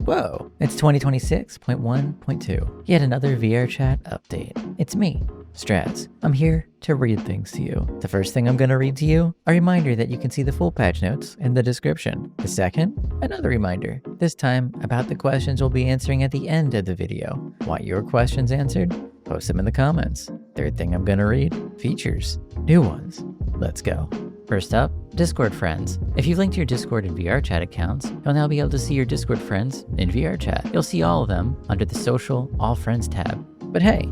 Whoa, it's 2026.1.2, yet another VRChat update. It's me, Strats. I'm here to read things to you. The first thing I'm going to read to you, a reminder that you can see the full patch notes in the description. The second, another reminder, this time about the questions we'll be answering at the end of the video. Want your questions answered? Post them in the comments. Third thing I'm going to read, features, new ones. Let's go. First up, Discord friends. If you've linked your Discord and VRChat accounts, you'll now be able to see your Discord friends in VRChat. You'll see all of them under the Social All Friends tab. But hey,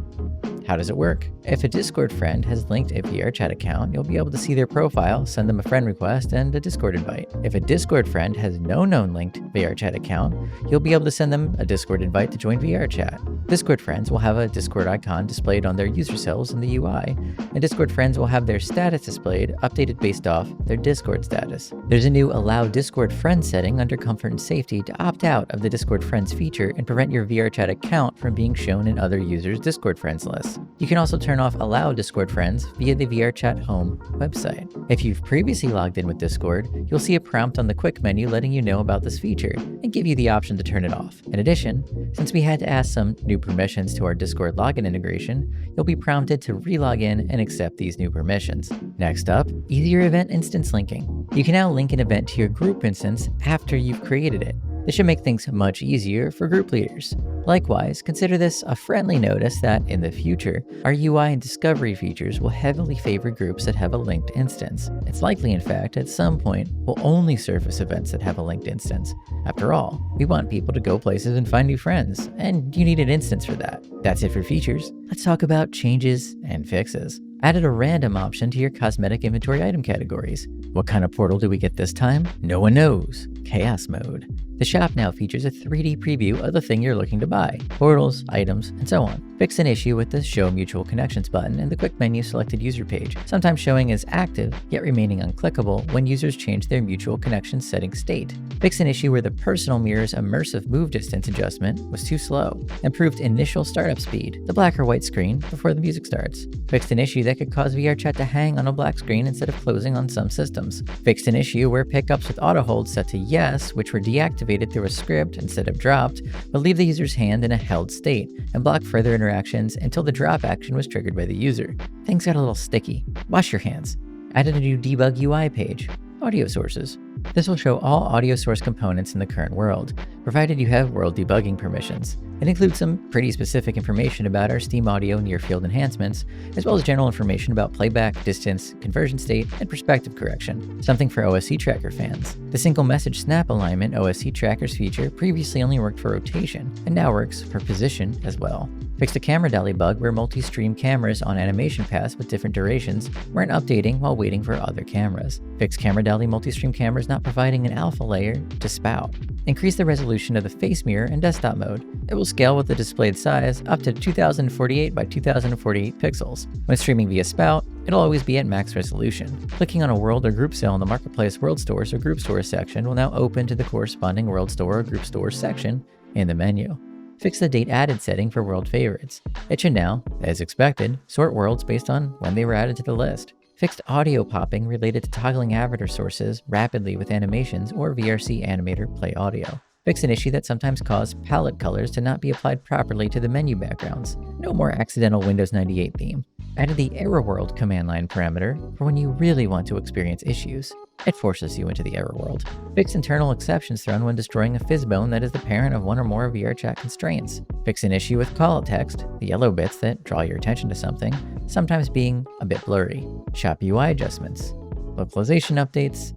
how does it work? If a Discord friend has linked a VRChat account, you'll be able to see their profile, send them a friend request, and a Discord invite. If a Discord friend has no known linked VRChat account, you'll be able to send them a Discord invite to join VRChat. Discord friends will have a Discord icon displayed on their user cells in the UI, and Discord friends will have their status displayed, updated based off their Discord status. There's a new Allow Discord Friends setting under Comfort and Safety to opt out of the Discord Friends feature and prevent your VRChat account from being shown in other users' Discord friends lists. You can also turn off Allow Discord Friends via the VRChat home website. If you've previously logged in with Discord, you'll see a prompt on the quick menu letting you know about this feature and give you the option to turn it off. In addition, since we had to add some new permissions to our Discord login integration, you'll be prompted to re-log in and accept these new permissions. Next up, easier event instance linking. You can now link an event to your group instance after you've created it. This should make things much easier for group leaders. Likewise, consider this a friendly notice that, in the future, our UI and discovery features will heavily favor groups that have a linked instance. It's likely, in fact, at some point, we'll only surface events that have a linked instance. After all, we want people to go places and find new friends, and you need an instance for that. That's it for features. Let's talk about changes and fixes. Added a random option to your cosmetic inventory item categories. What kind of portal do we get this time? No one knows. Chaos mode. The shop now features a 3D preview of the thing you're looking to buy, portals, items, and so on. Fix an issue with the Show Mutual Connections button in the quick menu selected user page, sometimes showing as active, yet remaining unclickable when users change their mutual connection setting state. Fix an issue where the personal mirror's immersive move distance adjustment was too slow. Improved initial startup speed, the black or white screen before the music starts. Fixed an issue that could cause VRChat to hang on a black screen instead of closing on some systems. Fixed an issue where pickups with auto hold set to yes, which were deactivated through a script instead of dropped, but leave the user's hand in a held state and block further interactions until the drop action was triggered by the user. Things got a little sticky. Wash your hands. Added a new debug UI page. Audio sources. This will show all audio source components in the current world, provided you have world debugging permissions. It includes some pretty specific information about our Steam Audio near-field enhancements, as well as general information about playback, distance, conversion state, and perspective correction, something for OSC Tracker fans. The single message snap alignment OSC Trackers feature previously only worked for rotation, and now works for position as well. Fixed a camera dolly bug where multi-stream cameras on animation paths with different durations weren't updating while waiting for other cameras. Fixed camera dolly multi-stream cameras not providing an alpha layer to spout. Increase the resolution of the face mirror in desktop mode. It will scale with the displayed size up to 2048 by 2048 pixels. When streaming via spout, it'll always be at max resolution. Clicking on a world or group sale in the Marketplace World Stores or Group Stores section will now open to the corresponding World Store or Group Stores section in the menu. Fix the date added setting for world favorites. It should now, as expected, sort worlds based on when they were added to the list. Fixed audio popping related to toggling avatar sources rapidly with animations or VRC animator play audio. Fix an issue that sometimes caused palette colors to not be applied properly to the menu backgrounds. No more accidental Windows 98 theme. Added the error world command line parameter for when you really want to experience issues. It forces you into the error world. Fix internal exceptions thrown when destroying a fizzbone that is the parent of one or more VRChat constraints. Fix an issue with callout text, the yellow bits that draw your attention to something, sometimes being a bit blurry. Shop UI adjustments. Localization updates.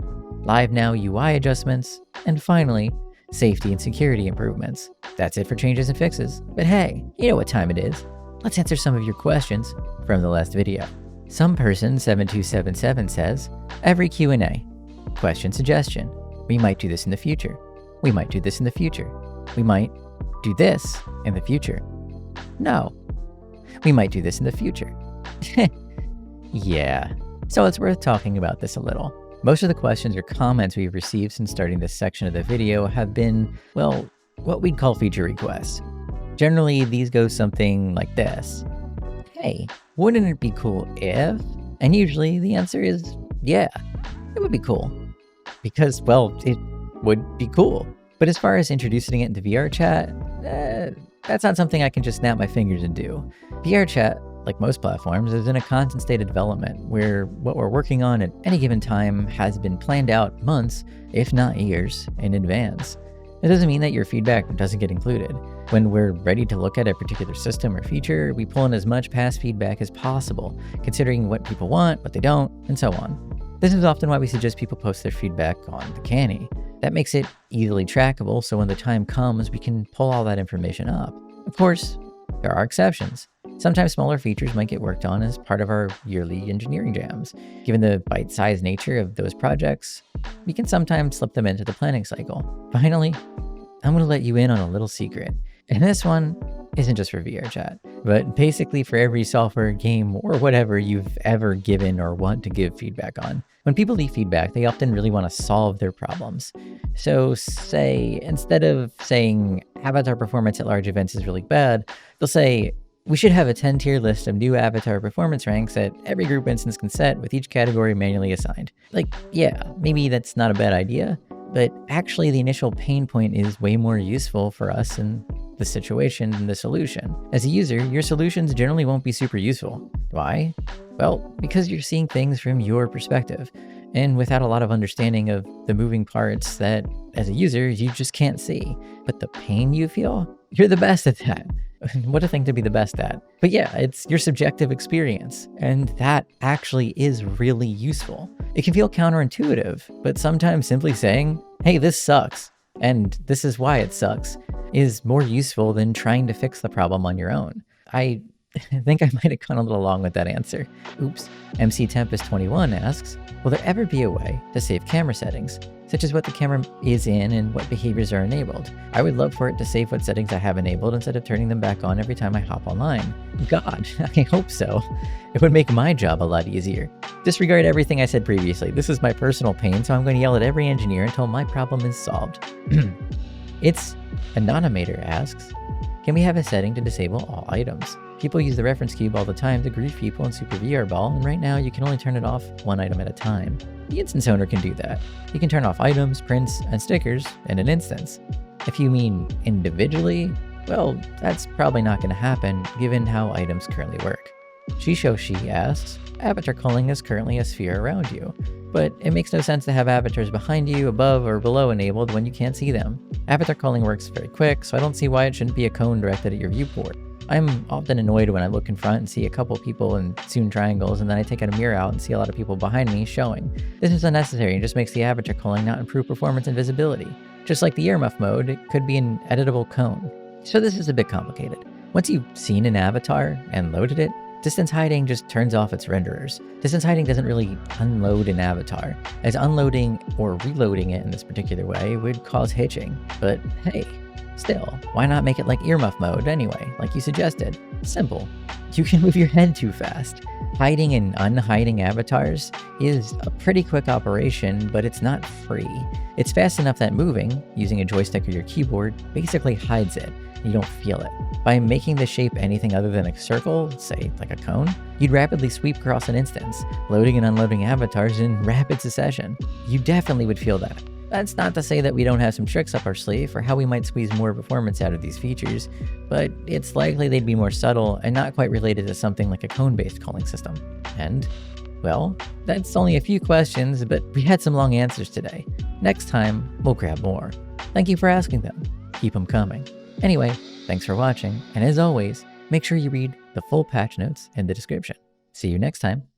Live Now UI adjustments. And finally, safety and security improvements. That's it for changes and fixes. But hey, you know what time it is. Let's answer some of your questions from the last video. Some person 7277 says, every Q&A. Question suggestion. We might do this in the future. We might do this in the future. We might do this in the future. No. We might do this in the future. Yeah. So it's worth talking about this a little. Most of the questions or comments we've received since starting this section of the video have been, well, what we'd call feature requests. Generally, these go something like this. Hey, wouldn't it be cool if? And usually the answer is, yeah, it would be cool. Because, well, it would be cool. But as far as introducing it into VRChat, that's not something I can just snap my fingers and do. VRChat, like most platforms, is in a constant state of development where what we're working on at any given time has been planned out months, if not years, in advance. It doesn't mean that your feedback doesn't get included. When we're ready to look at a particular system or feature, we pull in as much past feedback as possible, considering what people want, what they don't, and so on. This is often why we suggest people post their feedback on the Canny. That makes it easily trackable, so when the time comes, we can pull all that information up. Of course, there are exceptions. Sometimes smaller features might get worked on as part of our yearly engineering jams. Given the bite-sized nature of those projects, we can sometimes slip them into the planning cycle. Finally, I'm going to let you in on a little secret. And this one isn't just for VRChat, but basically for every software, game, or whatever you've ever given or want to give feedback on. When people leave feedback, they often really want to solve their problems. So say, instead of saying avatar performance at large events is really bad, they'll say, we should have a 10-tier list of new avatar performance ranks that every group instance can set with each category manually assigned. Like, yeah, maybe that's not a bad idea, but actually the initial pain point is way more useful for us in the situation than the solution. As a user, your solutions generally won't be super useful. Why? Well, because you're seeing things from your perspective, and without a lot of understanding of the moving parts that, as a user, you just can't see. But the pain you feel, you're the best at that. What a thing to be the best at. But yeah, it's your subjective experience, and that actually is really useful. It can feel counterintuitive, but sometimes simply saying, hey, this sucks, and this is why it sucks, is more useful than trying to fix the problem on your own. I think I might have gone a little long with that answer. Oops. MC Tempest 21 asks, will there ever be a way to save camera settings, such as what the camera is in and what behaviors are enabled? I would love for it to save what settings I have enabled instead of turning them back on every time I hop online. God, I hope so. It would make my job a lot easier. Disregard everything I said previously. This is my personal pain, so I'm going to yell at every engineer until my problem is solved. It's Anonymator asks, can we have a setting to disable all items? People use the reference cube all the time to grief people in Super VR Ball, and right now you can only turn it off one item at a time. The instance owner can do that. You can turn off items, prints, and stickers in an instance. If you mean individually, well, that's probably not going to happen given how items currently work. Shishoshi asks, avatar culling is currently a sphere around you, but it makes no sense to have avatars behind you, above, or below enabled when you can't see them. Avatar culling works very quick, so I don't see why it shouldn't be a cone directed at your viewport. I'm often annoyed when I look in front and see a couple people in tuned triangles, and then I take a mirror out and see a lot of people behind me showing. This is unnecessary and just makes the avatar culling not improve performance and visibility. Just like the earmuff mode, it could be an editable cone. So this is a bit complicated. Once you've seen an avatar and loaded it, distance hiding just turns off its renderers. Distance hiding doesn't really unload an avatar, as unloading or reloading it in this particular way would cause hitching. But hey, still, why not make it like earmuff mode anyway, like you suggested? Simple. You can move your head too fast. Hiding and unhiding avatars is a pretty quick operation, but it's not free. It's fast enough that moving, using a joystick or your keyboard, basically hides it. You don't feel it. By making the shape anything other than a circle, say like a cone, you'd rapidly sweep across an instance, loading and unloading avatars in rapid succession. You definitely would feel that. That's not to say that we don't have some tricks up our sleeve for how we might squeeze more performance out of these features, but it's likely they'd be more subtle and not quite related to something like a cone-based calling system. And, well, that's only a few questions, but we had some long answers today. Next time, we'll grab more. Thank you for asking them. Keep them coming. Anyway, thanks for watching, and as always, make sure you read the full patch notes in the description. See you next time.